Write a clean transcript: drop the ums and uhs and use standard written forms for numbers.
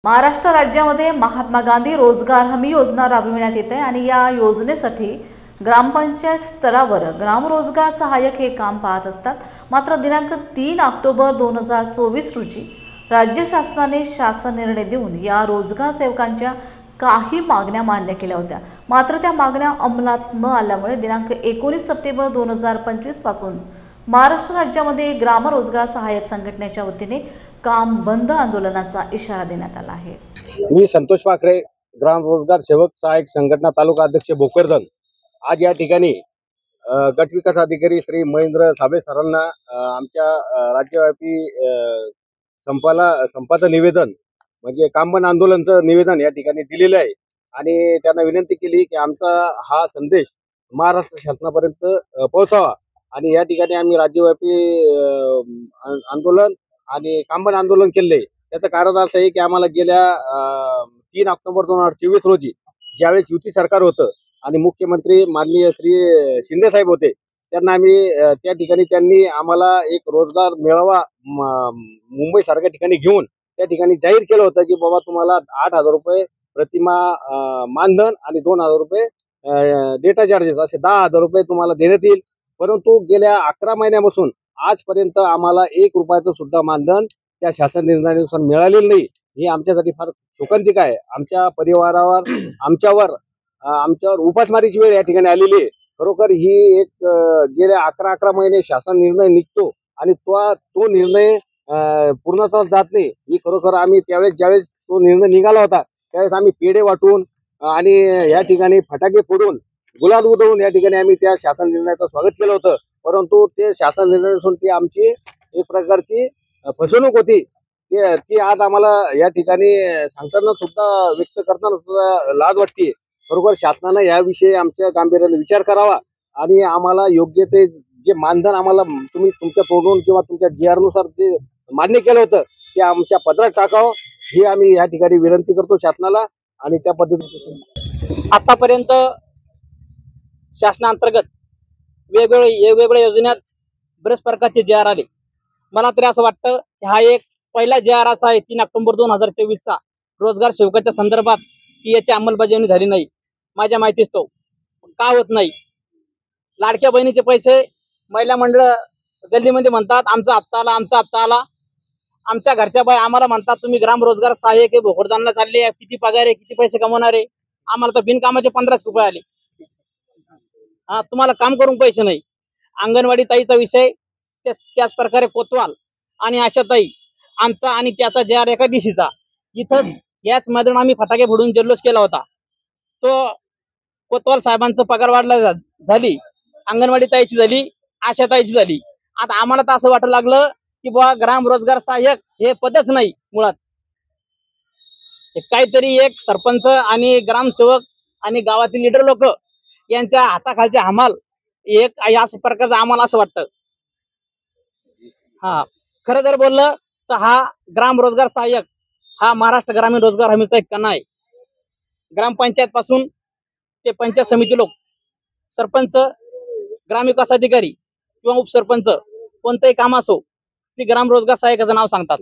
महाराष्ट्र राज्यामध्ये महात्मा गांधी रोजगार हमी योजना राबविण्यात येते आणि या योजनेसाठी ग्रामपंचायत स्तरावर ग्राम रोजगार सहाय्यक हे काम पाहत असतात। मात्र दिनांक 3 ऑक्टोबर 2024 रोजी राज्य शासनाने शासन निर्णय देऊन या रोजगार सेवकांच्या काही मागण्या मान्य केल्या होत्या। मात्र त्या मागण्या अंमलात न आल्यामुळे दिनांक 19 सप्टेंबर 2025 पासून महाराष्ट्र राज्यामध्ये ग्राम रोजगार सहाय्यक संघटनेच्या वतीने काम बंद आंदोलनाचा इशारा देण्यात आला आहे। मी संतोष पाखरे, ग्राम रोजगार सेवक सहाय्यक संघटना तालुका अध्यक्ष भोकरदन, आज या ठिकाणी गट विकास अधिकारी श्री महेंद्र साबळे सरांना आमच्या राज्यव्यापी संपाचं निवेदन म्हणजे काम बंद आंदोलनाचं निवेदन या ठिकाणी दिलेलं आहे आणि त्यांना विनंती केली की आमचा हा संदेश महाराष्ट्र शासनापर्यंत पोहोचावा आणि या ठिकाणी आम्ही राज्यव्यापी आंदोलन आणि काम बंद आंदोलन केले। त्याचं कारण असं आहे की आम्हाला गेल्या 3 ऑक्टोबर 2024 रोजी ज्यावेळेस युती सरकार होतं आणि मुख्यमंत्री माननीय श्री शिंदे साहेब होते, त्यांना आम्ही त्या ठिकाणी त्यांनी आम्हाला एक रोजगार मेळावा मुंबई सारख्या ठिकाणी घेऊन त्या ठिकाणी जाहीर केलं होतं की बाबा तुम्हाला 8,000 रुपये प्रतिमाह मानधन आणि 2,000 रुपये डेटा चार्जेस असे 10,000 रुपये तुम्हाला देण्यात येईल। परंतु गेल्या 11 महिन्यापासून आजपर्यंत आम्हाला 1 रुपयाचं सुद्धा मानधन त्या शासन निर्णयानुसार मिळालेलं नाही। ही आमच्यासाठी फार शोकांतिक आहे। आमच्या परिवारावर आमच्यावर उपासमारीची वेळ या ठिकाणी आलेली आहे। खरोखर ही एक गेल्या 11 महिने शासन निर्णय निघतो आणि तो निर्णय पूर्णत्वास जात नाही। ही खरोखर आम्ही ज्यावेळेस तो निर्णय निघाला होता त्यावेळेस आम्ही पेढे वाटून आणि या ठिकाणी फटाके फोडून गुलाल उधळून या ठिकाणी आम्ही त्या शासन निर्णयाचं स्वागत केलं होतं। परंतु ते शासन निर्णय नसून ती आमची एक प्रकारची फसवणूक होती। ती आज आम्हाला या ठिकाणी सांगताना सुद्धा व्यक्त करताना सुद्धा लाज वाटते। बरोबर शासनाने याविषयी आमच्या गांभीर्याने विचार करावा आणि आम्हाला योग्य ते जे मानधन आम्हाला तुम्ही तुमच्या तोडून किंवा तुमच्या GR नुसार जे मान्य केलं होतं ते आमच्या पत्रात टाकावं ही आम्ही या ठिकाणी विनंती करतो शासनाला। आणि त्या पद्धतीने आतापर्यंत शासनांतर्गत वेगवेगळ्या योजनेत बरेच प्रकारचे GR आले। मला तरी असं वाटतं की हा एक पहिला GR असा आहे 3 ऑक्टोबर 2024 चा रोजगार सेवकाच्या संदर्भात की याची अंमलबजावणी झाली नाही। माझ्या माहितीस तो का होत नाही। लाडक्या बहिणीचे पैसे महिला मंडळ गल्लीमध्ये म्हणतात आमचा हप्ता आला, आमच्या घरच्या बाई आम्हाला म्हणतात तुम्ही ग्राम रोजगार सहाय्यक आहे भोकरदानला चालले, किती पगार आहे, किती पैसे कमवणार आहे, आम्हाला तर बिनकामाचे 15 रुपये आले। तुम्हाला काम करून पैसे नाही। अंगणवाडी ताईचा विषय त्याच प्रकारे कोतवाल आणि आशाताई आमचा आणि त्याचा GR एका दिवशीचा इथं याच मैदान आम्ही फटाके फोडून जल्लोष केला होता। तो कोतवाल साहेबांचं पगार वाढला झाली, अंगणवाडी ताईची झाली, आशाताईची झाली। आता आम्हाला तर असं वाटायला लागलं की बुवा ग्राम रोजगार सहाय्यक हे पदच नाही मुळात। काहीतरी एक सरपंच आणि ग्रामसेवक आणि गावातील लीडर लोक यांच्या हाताखालचे हमाल एक याच प्रकारचं आम्हाला असं वाटतं। खरं जर बोललं तर हा ग्राम रोजगार सहाय्यक हा महाराष्ट्र ग्रामीण रोजगार हमीचा एक कणा आहे। ग्रामपंचायत पासून ते पंचायत समिती लोक, सरपंच, ग्रामविकास अधिकारी किंवा उपसरपंच कोणतंही काम असो ती ग्राम रोजगार सहाय्यकाचं नाव सांगतात।